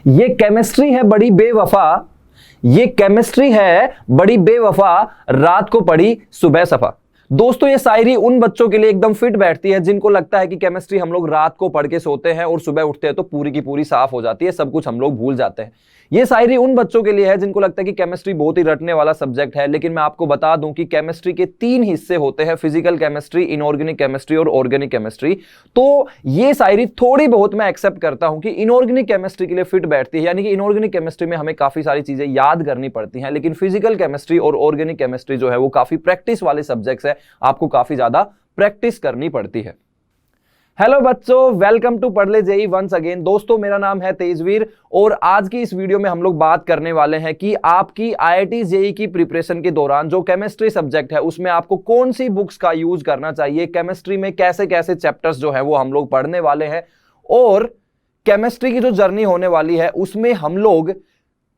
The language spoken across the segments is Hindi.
ये केमिस्ट्री है बड़ी बेवफा, ये केमिस्ट्री है बड़ी बेवफा, रात को पढ़ी सुबह सफा। दोस्तों ये शायरी उन बच्चों के लिए एकदम फिट बैठती है जिनको लगता है कि केमिस्ट्री हम लोग रात को पढ़ के सोते हैं और सुबह उठते हैं तो पूरी की पूरी साफ हो जाती है, सब कुछ हम लोग भूल जाते हैं। ये शायरी उन बच्चों के लिए है जिनको लगता है कि केमिस्ट्री बहुत ही रटने वाला सब्जेक्ट है, लेकिन मैं आपको बता दूं कि केमिस्ट्री के 3 हिस्से होते हैं, फिजिकल केमिस्ट्री, इनऑर्गेनिक केमिस्ट्री और ऑर्गेनिक केमिस्ट्री। तो ये शायरी थोड़ी बहुत मैं एक्सेप्ट करता हूं कि इनऑर्गेनिक केमिस्ट्री के लिए फिट बैठती है, यानी कि इनऑर्गेनिक केमिस्ट्री में हमें काफी सारी चीजें याद करनी पड़ती हैं, लेकिन फिजिकल केमिस्ट्री और ऑर्गेनिक केमिस्ट्री जो है वो काफी प्रैक्टिस वाले सब्जेक्ट्स है, आपको काफी ज्यादा प्रैक्टिस करनी पड़ती है। हेलो बच्चों, वेलकम टू पढ़ ले जेई वंस अगेन। दोस्तों मेरा नाम है तेजवीर और आज की इस वीडियो में हम लोग बात करने वाले हैं कि आपकी आईआईटी जेई की प्रिपरेशन के दौरान जो केमिस्ट्री सब्जेक्ट है उसमें आपको कौन सी बुक्स का यूज करना चाहिए, केमिस्ट्री में कैसे कैसे चैप्टर्स जो है वो हम लोग पढ़ने वाले हैं और केमिस्ट्री की जो जर्नी होने वाली है उसमें हम लोग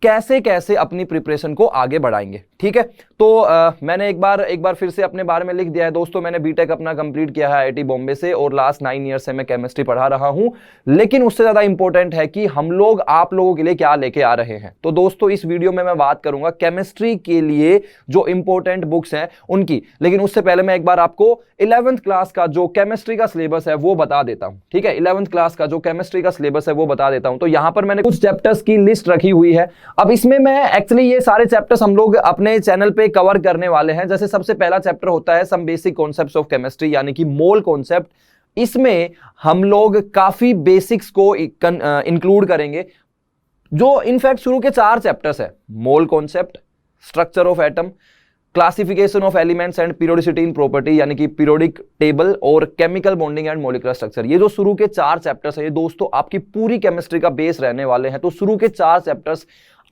कैसे कैसे अपनी प्रिपरेशन को आगे बढ़ाएंगे। ठीक है, तो मैंने एक बार फिर से अपने बारे में लिख दिया है। दोस्तों मैंने बीटेक अपना कंप्लीट किया है आईआईटी बॉम्बे से और लास्ट 9 ईयर से मैं केमिस्ट्री पढ़ा रहा हूं, लेकिन उससे ज्यादा इंपॉर्टेंट है कि हम लोग आप लोगों के लिए क्या लेके आ रहे हैं। तो दोस्तों इस वीडियो में मैं बात करूंगा केमिस्ट्री के लिए जो इंपॉर्टेंट बुक्स हैं उनकी, लेकिन उससे पहले मैं एक बार आपको 11th क्लास का जो केमिस्ट्री का सिलेबस है वो बता देता हूं। ठीक है, 11th क्लास का जो केमिस्ट्री का सिलेबस है वो बता देता हूं। तो यहां पर मैंने कुछ चैप्टर्स की लिस्ट रखी हुई है। अब इसमें मैं एक्चुअली ये सारे चैप्टर्स हम लोग अपने चैनल पे कवर करने वाले हैं। जैसे सबसे पहला चैप्टर होता है some basic concepts of chemistry, यानी कि मोल कॉन्सेप्ट। इसमें हम लोग काफी बेसिक्स को इंक्लूड करेंगे, जो इनफैक्ट शुरू के 4 चैप्टर्स है। Mole concept, structure of atom, classification of elements and periodicity in property, यानी कि पीरियोडिक टेबल और chemical bonding and molecular structure. ये जो शुरू के 4 चैप्टर्स है ये दोस्तों आपकी पूरी केमिस्ट्री का बेस रहने वाले हैं। तो शुरू के 4 चैप्टर्स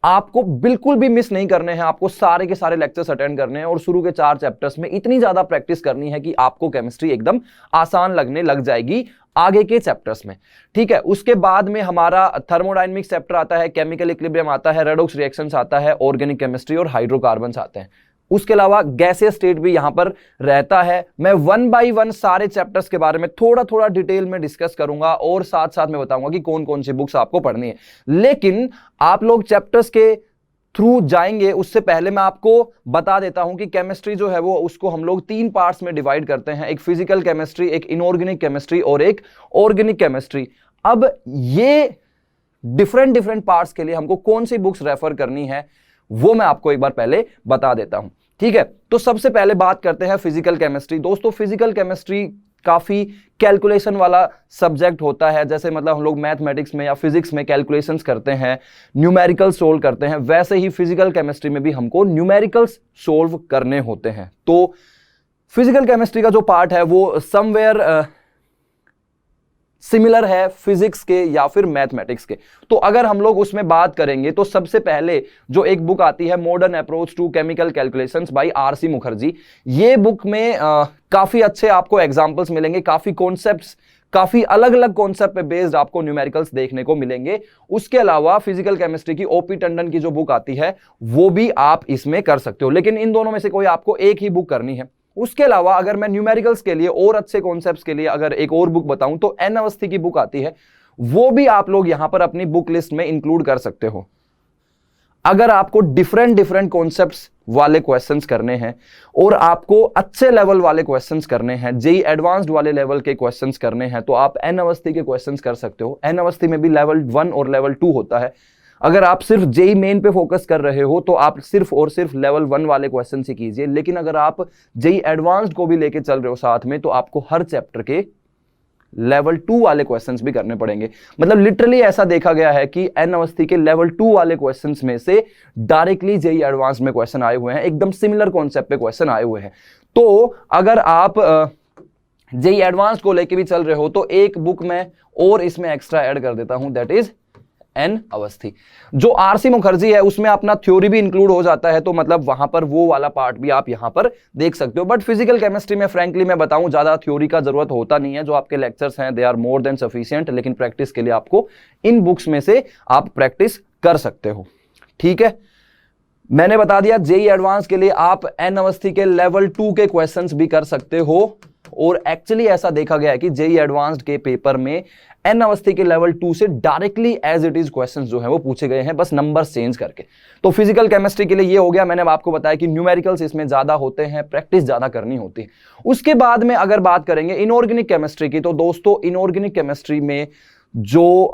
आपको बिल्कुल भी मिस नहीं करने हैं, आपको सारे के सारे लेक्चर्स अटेंड करने हैं और शुरू के 4 चैप्टर्स में इतनी ज्यादा प्रैक्टिस करनी है कि आपको केमिस्ट्री एकदम आसान लगने लग जाएगी आगे के चैप्टर्स में। ठीक है, उसके बाद में हमारा थर्मोडायनेमिक्स चैप्टर आता है, केमिकल इक्विलिब्रियम आता है, रेडॉक्स रिएक्शंस आता है, ऑर्गेनिक केमिस्ट्री और हाइड्रोकार्बन्स आते हैं। उसके अलावा गैसियस स्टेट भी यहां पर रहता है। मैं 1 बाय 1 सारे चैप्टर्स के बारे में थोड़ा थोड़ा डिटेल में डिस्कस करूंगा और साथ साथ में बताऊंगा कि कौन कौन सी बुक्स आपको पढ़नी है। लेकिन आप लोग चैप्टर्स के थ्रू जाएंगे उससे पहले मैं आपको बता देता हूं कि केमिस्ट्री जो है वो उसको हम लोग 3 पार्ट्स में डिवाइड करते हैं, एक फिजिकल केमिस्ट्री, एक इनऑर्गेनिक केमिस्ट्री और एक ऑर्गेनिक केमिस्ट्री। अब ये डिफरेंट पार्ट्स के लिए हमको कौन सी बुक्स रेफर करनी है वो मैं आपको एक बार पहले बता देता हूं। ठीक है, तो सबसे पहले बात करते हैं फिजिकल केमिस्ट्री। दोस्तों फिजिकल केमिस्ट्री काफी कैलकुलेशन वाला सब्जेक्ट होता है। जैसे मतलब हम लोग मैथमेटिक्स में या फिजिक्स में कैलकुलेशंस करते हैं, न्यूमेरिकल सोल्व करते हैं, वैसे ही फिजिकल केमिस्ट्री में भी हमको न्यूमेरिकल्स सोल्व करने होते हैं। तो फिजिकल केमिस्ट्री का जो पार्ट है वो समवेयर सिमिलर है फिजिक्स के या फिर मैथमेटिक्स के। तो अगर हम लोग उसमें बात करेंगे तो सबसे पहले जो एक बुक आती है modern approach to chemical calculations by RC Mukherjee, ये बुक में काफी अच्छे आपको एग्जांपल्स मिलेंगे, काफी कॉन्सेप्ट्स, काफी अलग अलग कॉन्सेप्ट पे बेस्ड आपको न्यूमेरिकल्स देखने को मिलेंगे। उसके अलावा फिजिकल केमिस्ट्री की ओपी टंडन की जो बुक आती है वो भी आप इसमें कर सकते हो, लेकिन इन दोनों में से कोई आपको एक ही बुक करनी है। उसके अलावा अगर मैं न्यूमेरिकल्स के लिए और अच्छे कॉन्सेप्ट्स के लिए अगर एक और बुक बताऊं तो एन अवस्थी की बुक आती है, वो भी आप लोग यहां पर अपनी बुक लिस्ट में इंक्लूड कर सकते हो। अगर आपको डिफरेंट कॉन्सेप्ट्स वाले क्वेश्चंस करने हैं और आपको अच्छे लेवल वाले क्वेश्चंस करने हैं, जेई एडवांस्ड वाले लेवल के क्वेश्चंस करने हैं, तो आप एन अवस्थी के क्वेश्चंस कर सकते हो। एन अवस्थी में भी लेवल 1 और लेवल 2 होता है। अगर आप सिर्फ जेई मेन पे फोकस कर रहे हो तो आप सिर्फ और सिर्फ लेवल 1 वाले क्वेश्चन ही कीजिए, लेकिन अगर आप जेई एडवांस्ड को भी लेके चल रहे हो साथ में तो आपको हर चैप्टर के लेवल 2 वाले क्वेश्चंस भी करने पड़ेंगे। मतलब लिटरली ऐसा देखा गया है कि एन अवस्थी के लेवल 2 वाले क्वेश्चंस में से डायरेक्टली जेई एडवांस्ड में क्वेश्चन आए हुए हैं, एकदम सिमिलर कॉन्सेप्ट पे क्वेश्चन आए हुए हैं। तो अगर आप जेई एडवांस्ड को लेके भी चल रहे हो तो एक बुक में और इसमें एक्स्ट्रा ऐड कर देता हूं, दैट इज एन अवस्थी। जो आरसी मुखर्जी है उसमें अपना थ्योरी भी इंक्लूड हो जाता है, तो मतलब वहां पर वो वाला पार्ट भी आप यहां पर देख सकते हो। बट फिजिकल केमिस्ट्री में फ्रैंकली मैं बताऊं ज्यादा थ्योरी का जरूरत होता नहीं है। जो आपके लेक्चर्स हैं they are more than sufficient, लेकिन प्रैक्टिस के लिए आपको इन बुक्स में से आप प्रैक्टिस कर सकते हो। ठीक है, मैंने बता दिया जेई एडवांस के लिए आप एन अवस्थी के लेवल 2 के क्वेश्चंस भी कर सकते हो और एक्चुअली ऐसा देखा गया है कि जेई एडवांस्ड के पेपर में एन अवस्थी के लेवल 2 से directly as it is questions जो है वो पूछे गए हैं, बस नंबर चेंज करके। तो फिजिकल केमिस्ट्री के लिए ये हो गया। मैंने आपको बताया कि न्यूमेरिकल्स इसमें ज्यादा होते हैं, प्रैक्टिस ज्यादा करनी होती है। उसके बाद में अगर बात करेंगे इनऑर्गेनिक केमिस्ट्री की, तो दोस्तों इनऑर्गेनिक केमिस्ट्री में जो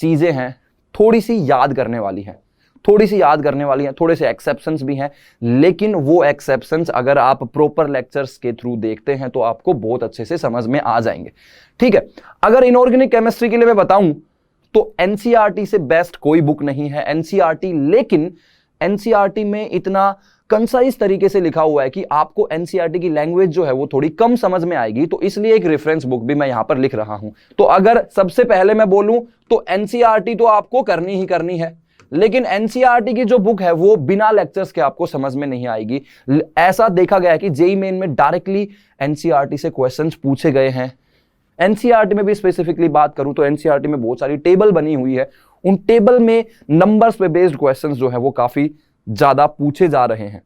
चीजें हैं थोड़ी सी याद करने वाली हैं, थोड़े से एक्सेप्शंस भी हैं, लेकिन वो एक्सेप्शंस अगर आप प्रॉपर लेक्चर्स के थ्रू देखते हैं तो आपको बहुत अच्छे से समझ में आ जाएंगे। ठीक है, अगर इनऑर्गेनिक केमिस्ट्री के लिए मैं बताऊं तो एनसीईआरटी से बेस्ट कोई बुक नहीं है एनसीईआरटी, लेकिन एनसीईआरटी में इतना कंसाइज तरीके से लिखा हुआ है कि आपको एनसीईआरटी की लैंग्वेज जो है वो थोड़ी कम समझ में आएगी, तो इसलिए एक रेफरेंस बुक भी मैं यहां पर लिख रहा हूं। तो अगर सबसे पहले मैं बोलूं तो एनसीईआरटी तो आपको करनी ही करनी है, लेकिन एनसीईआरटी की जो बुक है वो बिना लेक्चर्स के आपको समझ में नहीं आएगी। ऐसा देखा गया है कि जेईई मेन में डायरेक्टली एनसीईआरटी से क्वेश्चंस पूछे गए हैं। एनसीईआरटी में भी स्पेसिफिकली बात करूं तो एनसीईआरटी में बहुत सारी टेबल बनी हुई है, उन टेबल में नंबर्स पे बेस्ड क्वेश्चंस जो है वो काफी ज्यादा पूछे जा रहे हैं।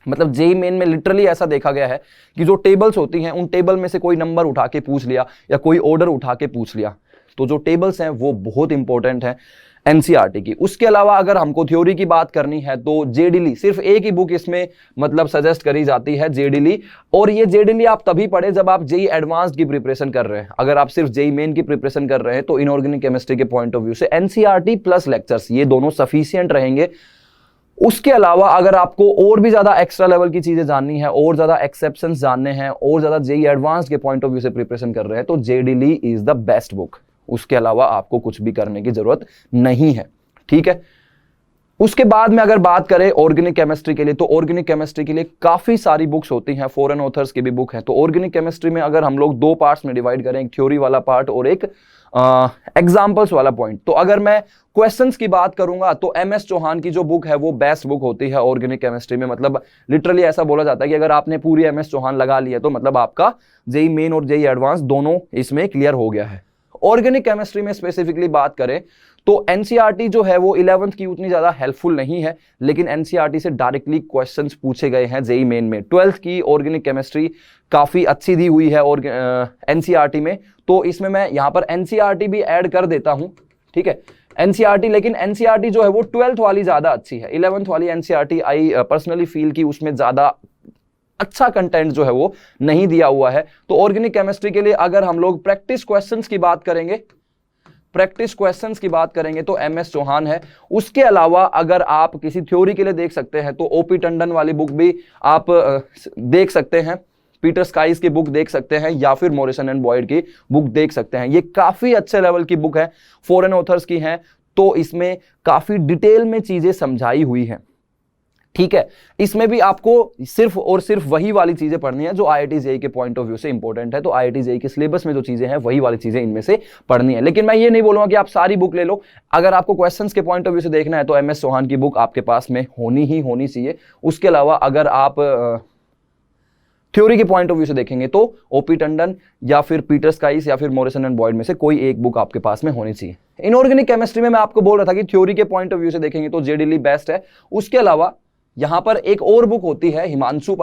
मतलब जेईई मेन में लिटरली ऐसा देखा गया है कि जो टेबल्स होती हैं उन टेबल में से कोई नंबर उठा के पूछ लिया या कोई ऑर्डर उठा के पूछ लिया, तो जो टेबल्स हैं वो बहुत इंपॉर्टेंट है एनसीईआरटी की। उसके अलावा अगर हमको थ्योरी की बात करनी है तो जेडीली, सिर्फ एक ही बुक इसमें मतलब सजेस्ट करी जाती है, जेडीली। और ये जेडीली आप तभी पढ़े जब आप जेईई एडवांस्ड की प्रिपरेशन कर रहे हैं। अगर आप सिर्फ जेईई मेन की प्रिपरेशन कर रहे हैं तो इनऑर्गेनिक केमिस्ट्री के पॉइंट ऑफ व्यू से एनसीईआरटी प्लस लेक्चर्स ये दोनों सफिशिएंट रहेंगे। उसके अलावा अगर आपको और भी ज्यादा एक्स्ट्रा लेवल की चीजें जाननी है, और ज्यादा एक्सेप्शंस जानने हैं, और ज्यादा जेईई एडवांस्ड के पॉइंट ऑफ व्यू से प्रिपरेशन कर रहे हैं तो जेडीली इज द बेस्ट बुक। उसके अलावा आपको कुछ भी करने की जरूरत नहीं है। ठीक है, उसके बाद में अगर बात करें ऑर्गेनिक केमिस्ट्री के लिए, तो ऑर्गेनिक केमिस्ट्री के लिए काफी सारी बुक्स होती हैं, फॉरेन ऑथर्स की भी बुक है। तो ऑर्गेनिक केमिस्ट्री में अगर हम लोग दो पार्ट्स में डिवाइड करें, एक थ्योरी वाला पार्ट और एक एग्जाम्पल्स वाला पॉइंट, तो अगर मैं क्वेश्चंस की बात करूंगा तो एमएस चौहान की जो बुक है वो बेस्ट बुक होती है ऑर्गेनिक केमिस्ट्री में। मतलब लिटरली ऐसा बोला जाता है कि अगर आपने पूरी एमएस चौहान लगा ली है तो मतलब आपका जेईई मेन और जेईई एडवांस दोनों इसमें क्लियर हो गया है। ऑर्गेनिक केमिस्ट्री में स्पेसिफिकली बात करें तो एनसीईआरटी जो है वो 11th की उतनी ज्यादा हेल्पफुल नहीं है, लेकिन एनसीईआरटी से डायरेक्टली क्वेश्चंस पूछे गए हैं जेईई मेन में। 12th की ऑर्गेनिक केमिस्ट्री काफी अच्छी दी हुई है और एनसीईआरटी में, तो इसमें मैं यहां पर एनसीईआरटी भी ऐड कर देता हूं। ठीक है, एनसीईआरटी, लेकिन एनसीईआरटी जो है वो 12th वाली ज्यादा अच्छी है। 11th वाली एनसीईआरटी आई पर्सनली फील की उसमें ज्यादा अच्छा कंटेंट जो है वो नहीं दिया हुआ है। तो ऑर्गेनिक केमिस्ट्री के लिए अगर हम लोग प्रैक्टिस क्वेश्चंस की बात करेंगे तो एमएस चौहान है। उसके अलावा अगर आप किसी थ्योरी के लिए देख सकते हैं तो ओपी टंडन वाली बुक भी आप देख सकते हैं, पीटर स्काइस की बुक देख सकते हैं, या फिर मॉरिसन एंड बॉयड की बुक देख सकते हैं। ये काफी अच्छे लेवल की बुक है, फॉरेन ऑथर्स की है, तो इसमें काफी डिटेल में चीजें समझाई हुई हैं। ठीक है, इसमें भी आपको सिर्फ और सिर्फ वही वाली चीजें पढ़नी है जो आईआईटी जेईई के पॉइंट ऑफ व्यू से इंपॉर्टेंट है। तो आईआईटी जेईई के सिलेबस में जो चीजें हैं वही वाली चीजें इनमें से पढ़नी है। लेकिन मैं ये नहीं बोलूंगा कि आप सारी बुक ले लो। अगर आपको क्वेश्चंस के पॉइंट ऑफ व्यू से देखना है तो एमएस चौहान की बुक आपके पास में होनी चाहिए। उसके अलावा अगर आप थ्योरी के पॉइंट ऑफ व्यू से देखेंगे तो ओपी टंडन या फिर पीटर स्काइस या फिर मॉरिसन एंड बॉयड में से कोई एक बुक आपके पास में होनी चाहिए। इनऑर्गेनिक केमिस्ट्री में मैं आपको बोल रहा था कि थ्योरी के पॉइंट ऑफ व्यू से देखेंगे तो जेडीली बेस्ट है। उसके अलावा यहां पर एक और बुक होती है हिमांशु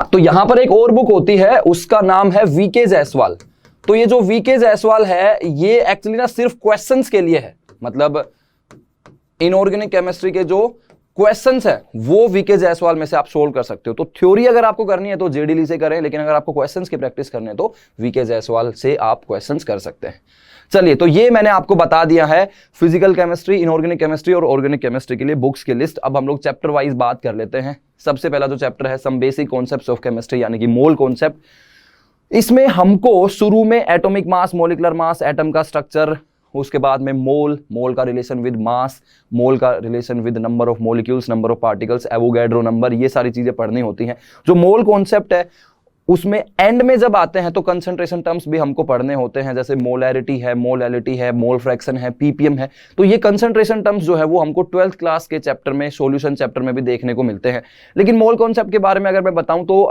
तो यहां पर एक और बुक होती है, उसका नाम है वीके जायसवाल। तो ये जो वीके जायसवाल है ये एक्चुअली ना सिर्फ क्वेश्चंस के लिए है। मतलब इनऑर्गेनिक केमिस्ट्री के जो क्वेश्चंस है वो वीके जायसवाल में से आप सोल्व कर सकते हो। तो थ्योरी अगर आपको करनी है तो जेडीली से करें, लेकिन अगर आपको क्वेश्चंस की प्रैक्टिस करनी है तो वीके जायसवाल से आप क्वेश्चंस कर सकते हैं। चलिए, तो ये मैंने आपको बता दिया है फिजिकल केमिस्ट्री, इनऑर्गेनिक केमिस्ट्री और ऑर्गेनिक केमिस्ट्री के लिए बुक्स की लिस्ट। अब हम लोग चैप्टर वाइज बात कर लेते हैं। सबसे पहला जो चैप्टर है some basic concepts of chemistry, यानी कि मोल कॉन्सेप्ट। इसमें हमको शुरू में atomic mass, molecular mass, atom का स्ट्रक्चर, उसके बाद में मोल का रिलेशन विद मास, मोल का relation with number of molecules, number of particles, Avogadro number, ये सारी चीजें पढ़नी होती हैं। जो मोल कॉन्सेप्ट है उसमें एंड में जब आते हैं तो कंसंट्रेशन टर्म्स भी हमको पढ़ने होते हैं, जैसे मोलैरिटी है, मोलैलिटी है, मोल फ्रैक्शन है, पीपीएम है। तो ये कंसंट्रेशन टर्म्स जो है वो हमको 12th क्लास के चैप्टर में, सॉल्यूशन चैप्टर में भी देखने को मिलते हैं। लेकिन मोल कॉन्सेप्ट के बारे में अगर मैं बताऊं तो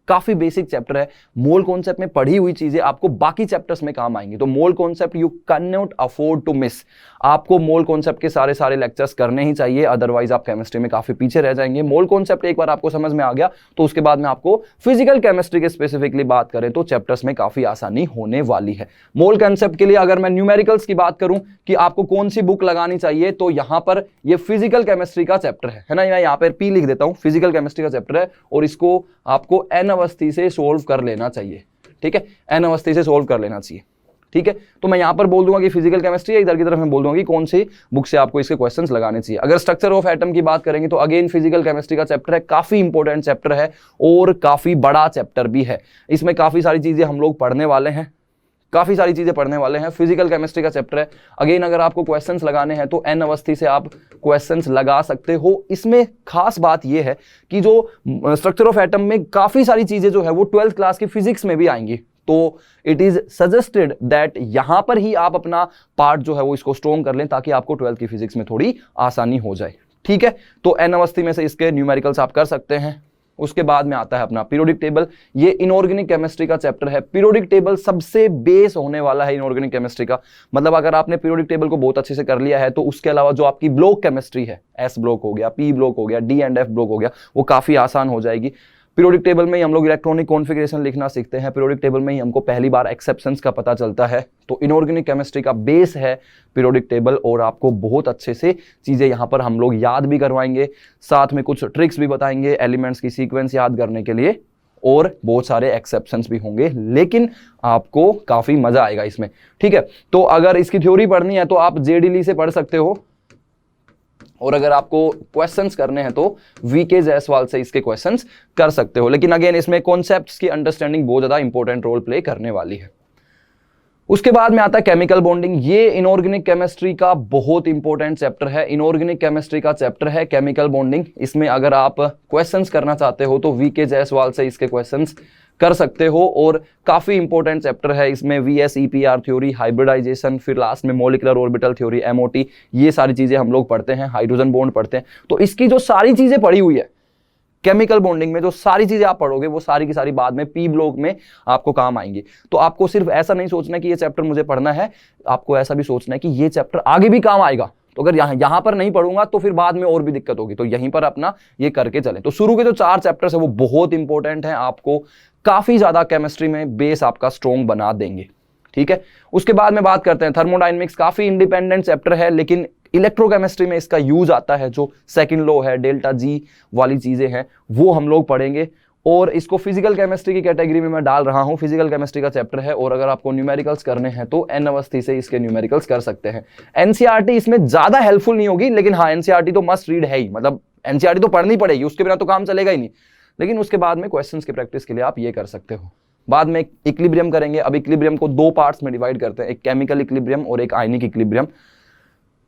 काफी बेसिक चैप्टर है। मोल कॉन्सेप्ट में पढ़ी हुई चीजें आपको बाकी चैप्टर्स में काम आएंगी। तो mole concept you can not afford to miss. आपको मोल कॉन्सेप्ट के सारे लेक्चर्स करने ही चाहिए, अदरवाइज आप केमिस्ट्री में काफी पीछे रह जाएंगे। मोल कॉन्सेप्ट एक बार आपको समझ में आ गया तो उसके बाद में आपको फिजिकल केमिस्ट्री के स्पेसिफिकली बात करें तो चैप्टर्स में काफी आसानी होने वाली है। मोल कॉन्सेप्ट के लिए अगर मैं न्यूमेरिकल्स की बात करूं कि आपको कौन सी बुक लगानी चाहिए, तो यहां पर ये फिजिकल केमिस्ट्री का चैप्टर है ना। मैं यहां पर पी लिख देता हूं, फिजिकल केमिस्ट्री का चैप्टर है और इसको आपको एन अवस्थी से सोल्व कर लेना चाहिए। ठीक है, एन अवस्थी से सोल्व कर लेना चाहिए। ठीक है, तो मैं यहां पर बोल दूंगा कि फिजिकल केमिस्ट्री है, इधर की तरफ मैं बोल दूंगा कि कौन सी बुक से आपको इसके क्वेश्चंस लगाने चाहिए। अगर स्ट्रक्चर ऑफ एटम की बात करेंगे तो अगेन फिजिकल केमिस्ट्री का चैप्टर है, काफी इंपॉर्टेंट चैप्टर है और काफी बड़ा चैप्टर भी है। इसमें काफी सारी चीजें हम लोग पढ़ने वाले हैं, काफी सारी चीजें पढ़ने वाले हैं। फिजिकल केमिस्ट्री का चैप्टर है। अगेन अगर आपको क्वेश्चंस लगाने हैं तो एन अवस्थी से आप क्वेश्चंस लगा सकते हो। इसमें खास बात यह है कि जो स्ट्रक्चर ऑफ एटम में काफी सारी चीजें जो है वो 12th क्लास की फिजिक्स में भी आएंगी, तो इट इज सजेस्टेड दैट यहां पर ही आप अपना पार्ट जो है वो इसको स्ट्रॉन्ग कर लें ताकि आपको 12th की फिजिक्स में थोड़ी आसानी हो जाए। ठीक है, तो एन अवस्थी में से इसके न्यूमेरिकल्स आप कर सकते हैं। उसके बाद में आता है अपना पीरियोडिक टेबल। ये इनऑर्गेनिक केमिस्ट्री का चैप्टर है। पीरियोडिक टेबल सबसे बेस होने वाला है इनऑर्गेनिक केमिस्ट्री का। मतलब अगर आपने पीरियोडिक टेबल को बहुत अच्छे से कर लिया है तो उसके अलावा जो आपकी ब्लॉक केमिस्ट्री है, एस ब्लॉक हो गया, पी ब्लॉक हो गया, डी एंड एफ ब्लॉक हो गया, वो काफी आसान हो जाएगी। पीरियोडिक टेबल में ही हम लोग इलेक्ट्रॉनिक कॉन्फ़िगरेशन लिखना सीखते हैं। पीरियोडिक टेबल में ही हमको पहली बार एक्सेप्शंस का पता चलता है। तो इनऑर्गेनिक केमिस्ट्री का बेस है पीरियोडिक टेबल और आपको बहुत अच्छे से चीजें यहाँ पर हम लोग याद भी करवाएंगे, साथ में कुछ ट्रिक्स भी बताएंगे एलिमेंट्स की सीक्वेंस याद करने के लिए, और बहुत सारे एक्सेप्शंस भी होंगे, लेकिन आपको काफी मजा आएगा इसमें। ठीक है, तो अगर इसकी थ्योरी पढ़नी है तो आप जेडीली से पढ़ सकते हो, और अगर आपको क्वेश्चंस करने हैं तो वीके जायसवाल से इसके क्वेश्चंस कर सकते हो। लेकिन अगेन इसमें कॉन्सेप्ट्स की अंडरस्टैंडिंग बहुत ज्यादा इंपॉर्टेंट रोल प्ले करने वाली है। उसके बाद में आता है केमिकल बॉन्डिंग। ये इनऑर्गेनिक केमिस्ट्री का बहुत इंपॉर्टेंट चैप्टर है। इनऑर्गेनिक केमिस्ट्री का चैप्टर है केमिकल बॉन्डिंग। इसमें अगर आप क्वेश्चंस करना चाहते हो तो वीके जायसवाल से इसके क्वेश्चंस कर सकते हो, और काफी इंपॉर्टेंट चैप्टर है। इसमें VSEPR थ्योरी, हाइब्रिडाइजेशन, फिर लास्ट में मॉलिक्यूलर ऑर्बिटल थ्योरी, MOT, ये सारी चीजें हम लोग पढ़ते हैं। हाइड्रोजन बॉन्ड पढ़ते हैं। तो इसकी जो सारी चीजें पढ़ी हुई है केमिकल बॉन्डिंग में, जो सारी चीजें आप पढ़ोगे वो सारी की सारी बाद में पी ब्लॉक में आपको काम आएंगी। तो आपको सिर्फ ऐसा नहीं सोचना कि ये चैप्टर मुझे पढ़ना है, आपको ऐसा भी सोचना है कि ये चैप्टर आगे भी काम आएगा। तो अगर यहां पर नहीं पढ़ूंगा तो फिर बाद में और भी दिक्कत होगी, तो यहीं पर अपना ये करके चलें। तो शुरू के जो 4 चैप्टर्स है वो बहुत इंपॉर्टेंट है, आपको काफी ज्यादा केमिस्ट्री में बेस आपका स्ट्रॉन्ग बना देंगे। ठीक है, उसके बाद में बात करते हैं थर्मोडायनेमिक्स। काफी इंडिपेंडेंट चैप्टर है, लेकिन इलेक्ट्रोकेमिस्ट्री में इसका यूज आता है। जो सेकंड लॉ है, डेल्टा जी वाली चीजें हैं, वो हम लोग पढ़ेंगे, और इसको फिजिकल केमिस्ट्री की कैटेगरी में मैं डाल रहा हूं। फिजिकल केमिस्ट्री का चैप्टर है, और अगर आपको न्यूमेरिकल्स करने हैं तो एन अवस्थी से इसके न्यूमेरिकल्स कर सकते हैं। एनसीईआरटी इसमें ज्यादा हेल्पफुल नहीं होगी, लेकिन हाँ एनसीईआरटी तो मस्ट रीड है ही। मतलब एनसीईआरटी तो पढ़नी पड़ेगी, उसके बिना तो काम चलेगा ही नहीं। लेकिन उसके बाद में क्वेश्चंस की प्रैक्टिस के लिए आप ये कर सकते हो। बाद में इक्विलिब्रियम करेंगे। अब इक्विलिब्रियम को 2 पार्ट्स में डिवाइड करते हैं, एक केमिकल इक्विलिब्रियम और एक आयनिक इक्विलिब्रियम।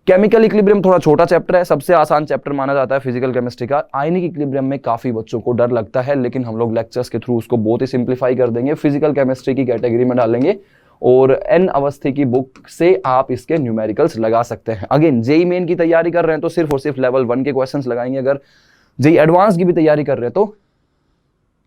केमिकल इक्विलिब्रियम थोड़ा छोटा चैप्टर है, सबसे आसान चैप्टर माना जाता है फिजिकल केमिस्ट्री का। आयनिक इक्विलिब्रियम में काफी बच्चों को डर लगता है, लेकिन हम लोग लेक्चर्स के थ्रू उसको बहुत ही सिंप्लीफाई कर देंगे, फिजिकल केमिस्ट्री की कैटेगरी में डालेंगे, और एन अवस्थी की बुक से आप इसके न्यूमेरिकल्स लगा सकते हैं। अगेन जेईई मेन की तैयारी कर रहे हैं तो सिर्फ और सिर्फ लेवल 1 के क्वेश्चंस लगाएंगे। अगर जेईई एडवांस की भी तैयारी कर रहे हैं तो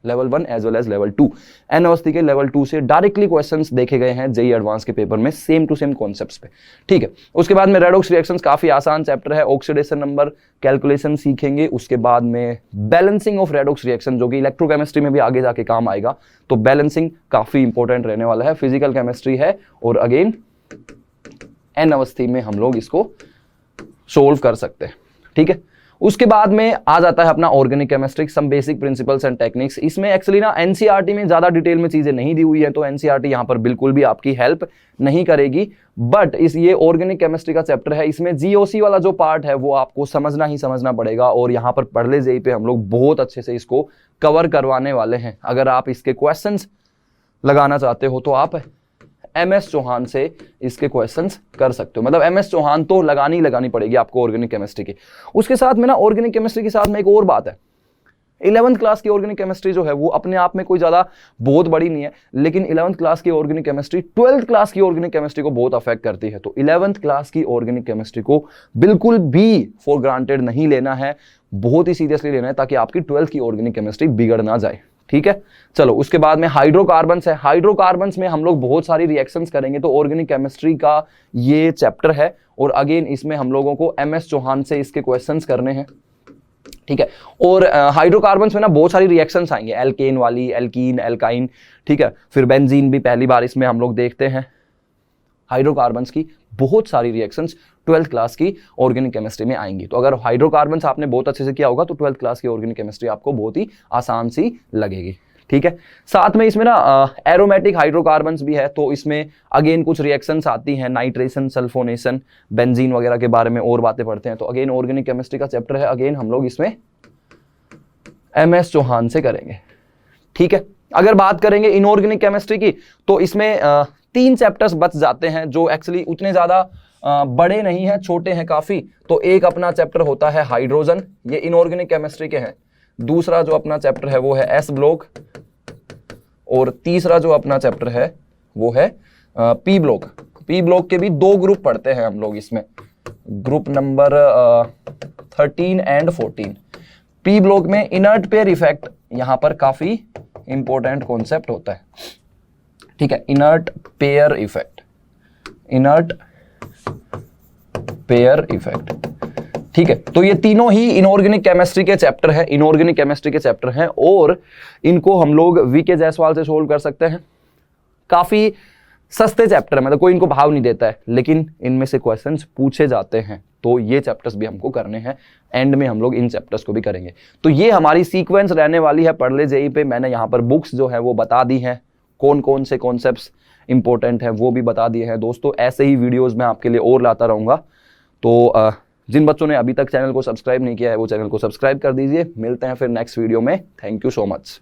level 1 as well as level 2। N Awasthi के लेवल 2 से डायरेक्टली क्वेश्चंस देखे गए हैं जेईई एडवांस के पेपर में, सेम टू सेम कॉन्सेप्ट्स पे। ठीक है, उसके बाद में रेडॉक्स रिएक्शंस, काफी आसान चैप्टर है। ऑक्सीडेशन नंबर कैलकुलेशन सीखेंगे। उसके बाद में बैलेंसिंग ऑफ रेडॉक्स रिएक्शन, जो कि इलेक्ट्रोकेमिस्ट्री में भी आगे जाके काम आएगा, तो बैलेंसिंग काफी इंपॉर्टेंट रहने वाला है। फिजिकल केमिस्ट्री है, और अगेन एन अवस्थी में हम लोग इसको सोल्व कर सकते हैं। ठीक है, उसके बाद में आ जाता है अपना organic chemistry, some basic principles and techniques. इसमें एक्चुअली ना एनसीईआरटी में ज्यादा डिटेल में चीजें नहीं दी हुई है, तो एनसीईआरटी यहां पर बिल्कुल भी आपकी हेल्प नहीं करेगी। बट ये ऑर्गेनिक केमिस्ट्री का चैप्टर है, इसमें जीओसी वाला जो पार्ट है वो आपको समझना ही समझना पड़ेगा, और यहाँ पर पढ़ले जेईई पे हम लोग बहुत अच्छे से इसको कवर करवाने वाले हैं। अगर आप इसके क्वेश्चंस लगाना चाहते हो तो आप MS चौहान से इसके क्वेश्चंस कर सकते हो। मतलब MS चौहान तो लगानी पड़ेगी आपको ऑर्गेनिक केमिस्ट्री की। उसके साथ में ना ऑर्गेनिक केमिस्ट्री के साथ में एक और बात है, 11th क्लास की ऑर्गेनिक केमिस्ट्री जो है वो अपने आप में कोई ज्यादा बहुत बड़ी नहीं है, लेकिन 11th क्लास की ऑर्गेनिक केमिस्ट्री 12th क्लास की ऑर्गेनिक केमिस्ट्री को बहुत अफेक्ट करती है। तो 11th क्लास की ऑर्गेनिक केमिस्ट्री को बिल्कुल भी फॉर ग्रांटेड नहीं लेना है, बहुत ही सीरियसली लेना है, ताकि आपकी 12th की ऑर्गेनिक केमिस्ट्री बिगड़ ना जाए। ठीक है। चलो उसके बाद में हाइड्रोकार्बन्स है। हाइड्रोकार्बन्स में हम लोग बहुत सारी रिएक्शंस करेंगे, तो ऑर्गेनिक केमिस्ट्री का ये चैप्टर है और अगेन इसमें हम लोगों को MS चौहान से इसके क्वेश्चंस करने हैं, ठीक है। और हाइड्रोकार्बन्स में ना बहुत सारी रिएक्शंस आएंगे, एल्केन वाली, एल्कीन, एल्काइन, ठीक है। फिर बेंजीन भी पहली बार इसमें हम लोग देखते हैं। हाइड्रोकार्बन्स की बहुत सारी रिएक्शंस 12th क्लास की ऑर्गेनिक केमिस्ट्री में आएंगी। तो अगर हाइड्रोकार्बन्स आपने बहुत अच्छे से किया होगा तो 12th क्लास की ऑर्गेनिक केमिस्ट्री आपको बहुत ही आसान सी लगेगी, ठीक है। साथ में इसमें ना एरोमेटिक हाइड्रोकार्बन्स भी है, तो इसमें अगेन कुछ रिएक्शंस आती हैं, नाइट्रेशन, सल्फोनेशन, बेंजीन वगैरह के बारे में और बातें पढ़ते हैं। तो अगेन ऑर्गेनिक केमिस्ट्री का चैप्टर है, अगेन हम लोग इसमें MS चौहान से करेंगे, ठीक है। अगर बात करेंगे इनऑर्गेनिक केमिस्ट्री की, तो इसमें 3 चैप्टर्स बच जाते हैं जो एक्चुअली उतने ज्यादा बड़े नहीं हैं, छोटे हैं काफी। तो एक अपना चैप्टर होता है हाइड्रोजन, ये इनऑर्गेनिक केमिस्ट्री के हैं। दूसरा जो अपना चैप्टर है वो है S ब्लॉक, और तीसरा जो अपना चैप्टर है वो है P ब्लॉक। P ब्लॉक के भी 2 ग्रुप पढ़ते हैं हम लोग इसमें, group number 13 and 14। P block में इनर्ट पेयर इफेक्ट यहाँ पर काफी इंपॉर्टेंट कॉन्सेप्ट होता है, ठीक है। Inert pair effect, inert pair effect, ठीक है। तो ये तीनों ही इनऑर्गेनिक केमिस्ट्री के चैप्टर हैं, इनऑर्गेनिक केमिस्ट्री के चैप्टर हैं, और इनको हम लोग VK जायसवाल से सोल्व कर सकते हैं। काफी सस्ते चैप्टर है, मतलब कोई इनको भाव नहीं देता है, लेकिन इनमें से क्वेश्चंस पूछे जाते हैं। तो ये चैप्टर्स भी हमको करने हैं, एंड में हम लोग इन चैप्टर्स को भी करेंगे। तो ये हमारी सीक्वेंस रहने वाली है पढ़ ले जेई पे। मैंने यहाँ पर बुक्स जो है वो बता दी हैं, कौन कौन से कॉन्सेप्ट्स इंपॉर्टेंट हैं वो भी बता दिए हैं। दोस्तों ऐसे ही वीडियोस मैं आपके लिए और लाता रहूंगा। तो जिन बच्चों ने अभी तक चैनल को सब्सक्राइब नहीं किया है वो चैनल को सब्सक्राइब कर दीजिए। मिलते हैं फिर नेक्स्ट वीडियो में। Thank you so much.